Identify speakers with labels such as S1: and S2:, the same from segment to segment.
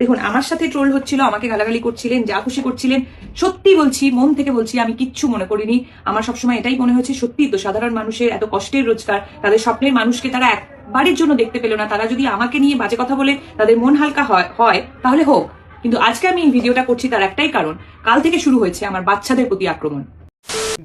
S1: দেখুন, আমার সাথে ট্রোল হচ্ছিল, আমাকে গালাগালি করছিলেন, যা খুশি করছিলেন। সত্যি বলছি, মন থেকে বলছি, আমি কিচ্ছু মনে করিনি। আমার সবসময় এটাই মনে হয়েছে, সত্যি তো সাধারণ মানুষের এত কষ্টের রোজগার, তাদের স্বপ্নের মানুষকে তারা একবারের জন্য দেখতে পেল না। তারা যদি আমাকে নিয়ে বাজে কথা বলে তাদের মন হালকা হয় তাহলে হোক। কিন্তু আজকে আমি এই ভিডিওটা করছি তার একটাই কারণ, কাল থেকে শুরু হয়েছে আমার বাচ্চাদের প্রতি আক্রমণ।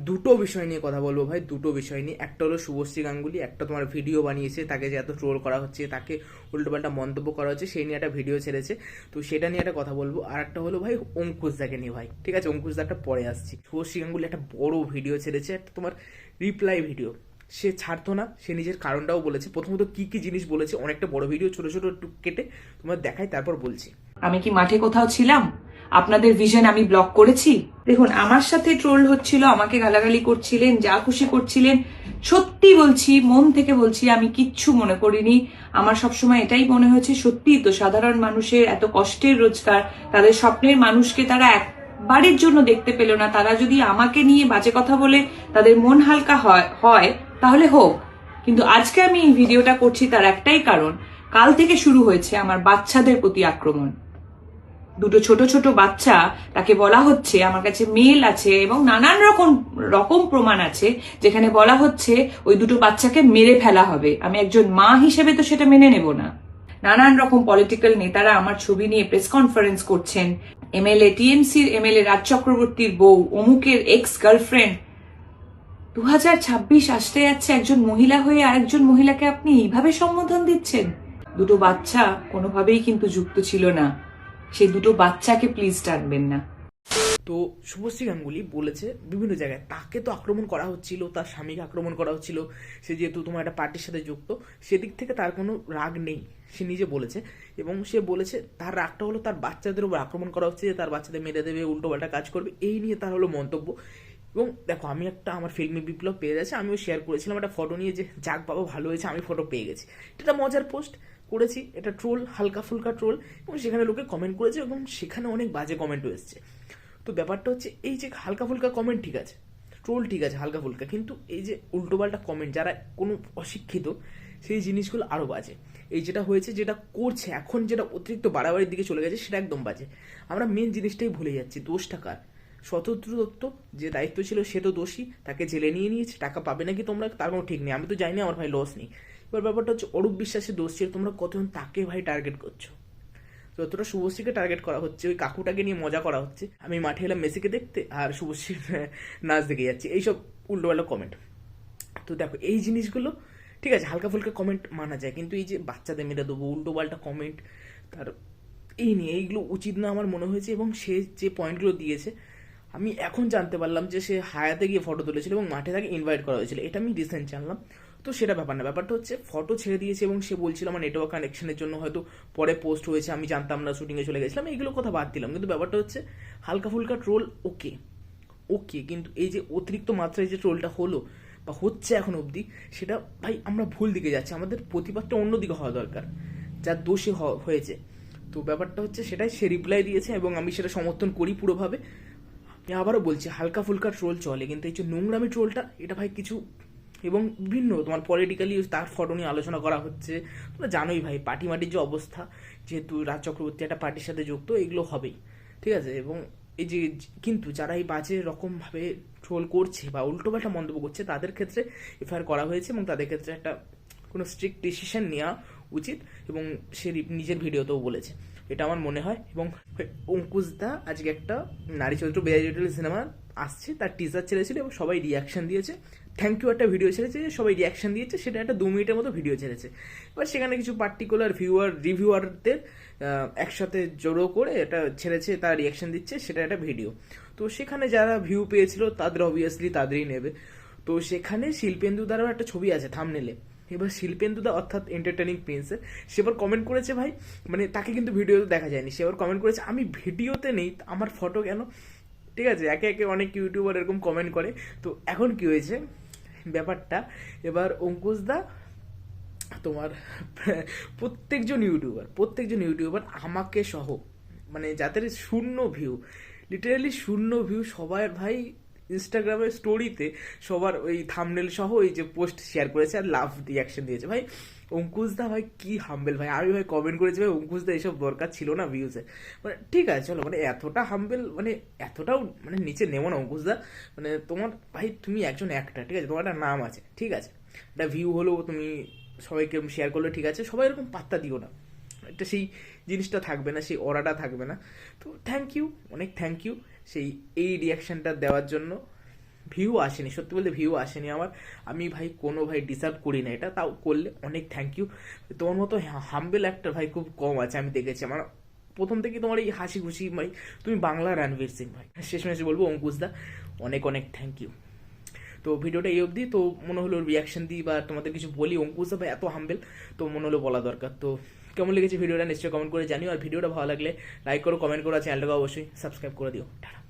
S2: দুটো বিষয় নিয়ে কথা বলবো ভাই, দুটো বিষয় নিয়ে। একটা হলো শুভশ্রী গাঙ্গুলি, একটা তোমার ভিডিও বানিয়েছে, তাকে যে এত ট্রোল করা হচ্ছে, তাকে উল্টোপাল্টা মন্তব্য করা হচ্ছে, সেই নিয়ে একটা ভিডিও ছেড়েছে, তো সেটা নিয়ে একটা কথা বলবো। আর একটা হলো ভাই অঙ্কুশদাকে নিয়ে ভাই, ঠিক আছে, অঙ্কুশদাটা পরে আসছি। শুভশ্রী গাঙ্গুলি একটা বড় ভিডিও ছেড়েছে, একটা তোমার রিপ্লাই ভিডিও, সে ছাড়তো না, সে নিজের কারণটাও বলেছে। প্রথমত কি কি জিনিস বলেছে, অনেকটা বড় ভিডিও, ছোট ছোট একটু কেটে তোমার দেখাই, তারপর বলছি।
S1: আমি কি মাঠে কোথাও ছিলাম? আপনাদের ভিশন আমি ব্লক করেছি? দেখুন, আমার সাথে ট্রোল হচ্ছিল, আমাকে গালাগালি করছিলেন, যা খুশি করছিলেন। সত্যি বলছি, মন থেকে বলছি, আমি কিচ্ছু মনে করিনি। আমার সবসময় এটাই মনে হয়েছে, সত্যি তো সাধারণ মানুষের এত কষ্টের রোজগার, তাদের স্বপ্নের মানুষকে তারা একবারের জন্য দেখতে পেল না। তারা যদি আমাকে নিয়ে বাজে কথা বলে তাদের মন হালকা হয় তাহলে হোক। কিন্তু আজকে আমি এই ভিডিওটা করছি তার একটাই কারণ, কাল থেকে শুরু হয়েছে আমার বাচ্চাদের প্রতি আক্রমণ। দুটো ছোট ছোট বাচ্চা, তাকে বলা হচ্ছে, আমার কাছে মেল আছে এবং নানান রকম রকম প্রমাণ আছে, যেখানে বলা হচ্ছে ওই দুটো বাচ্চাকে মেরে ফেলা হবে। আমি একজন মা হিসেবে তো সেটা মেনে নেব না। নানান রকম পলিটিক্যাল নেতারা আমার ছবি নিয়ে প্রেস কনফারেন্স করছেন। এমএলএ, টিএমসির এমএলএ রাজ চক্রবর্তীর বউ, অমুকের এক্স গার্লফ্রেন্ড। 2026 আসতে যাচ্ছে, একজন মহিলা হয়ে আরেকজন মহিলাকে আপনি এইভাবে সম্বোধন দিচ্ছেন? দুটো বাচ্চা কোনোভাবেই কিন্তু যুক্ত ছিল না। সেই দুটো বাচ্চাকে প্লিজ টানবেন না।
S2: তো শুভশ্রী গাঙ্গুলি বলেছে বিভিন্ন জায়গায় তাকে তো আক্রমণ করা হচ্ছিল, তার স্বামীকে আক্রমণ করা হচ্ছিল, সে যেহেতু তোমার একটা পার্টির সাথে যুক্ত, সেদিক থেকে তার কোনো রাগ নেই, সে নিজে বলেছে। এবং সে বলেছে তার রাগটা হলো তার বাচ্চাদের উপর আক্রমণ করা হচ্ছে, যে তার বাচ্চাদের মেরে দেবে, উল্টোপাল্টা কাজ করবে, এই নিয়ে তার হলো মন্তব্য। এবং দেখো, আমি একটা আমার ফিল্মি বিপ্লব পেয়ে গেছে, আমিও শেয়ার করেছিলাম একটা ফটো নিয়ে, যে যাক বাবা ভালো হয়েছে, আমি ফটো পেয়ে গেছি। এটা মজার পোস্ট করেছি, এটা ট্রোল, হালকা ফুলকা ট্রোল, এবং সেখানে লোকে কমেন্ট করেছে এবং সেখানে অনেক বাজে কমেন্টও এসছে। তো ব্যাপারটা হচ্ছে এই যে হালকা ফুলকা কমেন্ট ঠিক আছে, ট্রোল ঠিক আছে হালকা ফুলকা, কিন্তু এই যে উল্টোপাল্টা কমেন্ট, যারা কোনো অশিক্ষিত, সেই জিনিসগুলো আরও বাজে। এই যেটা হয়েছে, যেটা করছে এখন, যেটা অতিরিক্ত বাড়াবাড়ির দিকে চলে গেছে, সেটা একদম বাজে। আমরা মেন জিনিসটাই ভুলে যাচ্ছি, দোষটা কার? শতদ্রু দত্ত যে দায়িত্ব ছিল, সে তো দোষী, তাকে জেলে নিয়ে নিয়েছে, টাকা পাবে নাকি তোমরা তার কোনো ঠিক নেই, আমি তো জানি না, আমার ভাই লস নেই। এবার ব্যাপারটা হচ্ছে অরূপ বিশ্বাসের দোষ ছিল, তোমরা কতজন তাকে ভাই টার্গেট করছো? যতটা শুভশ্রীকে টার্গেট করা হচ্ছে, ওই কাকুটাকে নিয়ে মজা করা হচ্ছে, আমি মাঠে এলাম মেসিকে দেখতে আর শুভশ্রীর নাচ দেখে যাচ্ছি, এইসব উল্টোপাল্টা কমেন্ট। তো দেখো, এই জিনিসগুলো ঠিক আছে, হালকা ফুলকা কমেন্ট মানা যায়, কিন্তু এই যে বাচ্চাদের মেরে দেবো, উল্টোপাল্টা কমেন্ট, তার এই নিয়ে, এইগুলো উচিত না আমার মনে হয়েছে। এবং সে যে পয়েন্টগুলো দিয়েছে, আমি এখন জানতে পারলাম যে সে হায়াতে গিয়ে ফটো তুলেছিল এবং মাঠে তাকে ইনভাইট করা হয়েছিল, এটা আমি রিসেন্ট জানলাম। তো সেটা ব্যাপার না, ব্যাপারটা হচ্ছে ফটো ছেড়ে দিয়েছে এবং সে বলছিল আমার নেটওয়ার্ক কানেকশনের জন্য হয়তো পরে পোস্ট হয়েছে, আমি জানতাম না, শুটিংয়ে চলে গেছিলাম, এইগুলো কথা বাদ দিলাম। কিন্তু ব্যাপারটা হচ্ছে হালকা ফুলকা ট্রোল ওকে ওকে, কিন্তু এই যে অতিরিক্ত মাত্রায় যে ট্রোলটা হলো বা হচ্ছে এখন অবধি, সেটা ভাই আমরা ভুল দিকে যাচ্ছি, আমাদের প্রতিবাদটা অন্যদিকে হওয়া দরকার, যার দোষে হয়েছে। তো ব্যাপারটা হচ্ছে সেটাই, সে রিপ্লাই দিয়েছে এবং আমি সেটা সমর্থন করি পুরোভাবে। আমি আবারও বলছি, হালকা ফুলকা ট্রোল চলে, কিন্তু এই যে নোংরামি ট্রোলটা, এটা ভাই কিছু। এবং বিভিন্ন তোমার পলিটিক্যালি তার ফটো নিয়ে আলোচনা করা হচ্ছে, তোমরা জানোই ভাই পার্টি মাটির যে অবস্থা, যেহেতু রাজ চক্রবর্তী একটা পার্টির সাথে যুক্ত, এগুলো হবেই, ঠিক আছে। এবং এই যে কিন্তু যারা এই বাজে রকমভাবে ট্রোল করছে বা উল্টোপাল্টা মন্তব্য করছে, তাদের ক্ষেত্রে এফআইআর করা হয়েছে এবং তাদের ক্ষেত্রে একটা কোনো স্ট্রিক্ট ডিসিশন নেওয়া উচিত, এবং সে নিজের ভিডিওতেও বলেছে, এটা আমার মনে হয়। এবং অঙ্কুশ দা আজকে একটা নারী চরিত্র বেআইনি সিনেমা আসছে, তার টিজার ছেড়েছিল এবং সবাই রিয়াকশন দিয়েছে। থ্যাংক ইউ একটা ভিডিও ছেড়েছে, সবাই রিয়াকশন দিয়েছে, সেটা একটা 2 মিনিটের মতো ভিডিও ছেড়েছে। এবার সেখানে কিছু পার্টিকুলার রিভিউয়ারদের একসাথে জড়ো করে এটা ছেড়েছে, তারা রিয়াকশন দিচ্ছে, সেটা একটা ভিডিও। তো সেখানে যারা ভিউ পেয়েছিল তাদের অবভিয়াসলি তাদেরই নেবে। তো সেখানে শিল্পেন্দু দ্বারাও একটা ছবি আছে থাম্বনেলে। এবার শিল্পেন্দুদা অর্থাৎ এন্টারটেনিং প্রিন্সের, সে এবার কমেন্ট করেছে ভাই, মানে তাকে কিন্তু ভিডিওতে দেখা যায়নি, সে এবার কমেন্ট করেছে আমি ভিডিওতে নেই, আমার ফটো কেন? ঠিক আছে, একে একে অনেক ইউটিউবার এরকম কমেন্ট করে। তো এখন কি হয়েছে ব্যাপারটা, এবার অঙ্কুশদা তোমার প্রত্যেকজন ইউটিউবার আমাকে সহ, মানে যাদের শূন্য ভিউ, লিটারালি শূন্য ভিউ, সবার ভাই ইনস্টাগ্রামের স্টোরিতে সবার ওই থাম্বনেল সহ এই যে পোস্ট শেয়ার করেছে আর লাভ রিয়াকশন দিয়েছে। ভাই অঙ্কুশদা ভাই কি হাম্বেল ভাই, আমি ভাই কমেন্ট করেছি ভাই অঙ্কুশদা এসব দরকার ছিল না ভিউজে, মানে ঠিক আছে চলো, মানে এতটা হাম্বেল মানে এতটাও মানে নিচে নেমো না অঙ্কুশদা, মানে তোমার ভাই তুমি একজন অ্যাক্টর, ঠিক আছে, তোমার একটা নাম আছে, ঠিক আছে, একটা ভিউ হলেও তুমি সবাইকে শেয়ার করলে ঠিক আছে, সবাই এরকম পাত্তা দিও না, একটা সেই জিনিসটা থাকবে না, সেই অরাটা থাকবে না। তো থ্যাংক ইউ, অনেক থ্যাংক ইউ সেই এই রিয়াকশনটা দেওয়ার জন্য। ভিউ আসেনি, সত্যি বলতে ভিউ আসেনি আমার, আমি ভাই কোনো ভাই ডিসার্ভ করি না এটা, তাও করলে অনেক থ্যাংক ইউ। তোমার মতো হাম্বেল একটা ভাই খুব কম আছে আমি দেখেছি, আমার প্রথম থেকে তোমার এই হাসি খুশি ভাই, তুমি বাংলার রণবীর সিং ভাই। শেষমেশে বলবো অঙ্কুশদা অনেক অনেক থ্যাংক ইউ। তো ভিডিওটা এই অবধি, তো মনে হলো রিয়াকশন দিই বা তোমাদের কিছু বলি, অঙ্কুশদা ভাই এত হাম্বেল, তো মনে হলো বলা দরকার। তো কেমন লেগেছে ভিডিওটা নিশ্চয়ই কমেন্ট করে জানিও, আর ভিডিওটা ভালো লাগলে লাইক করো, কমেন্ট করো, আর চ্যানেলটাকে অবশ্যই সাবস্ক্রাইব করে দিও। টাটা।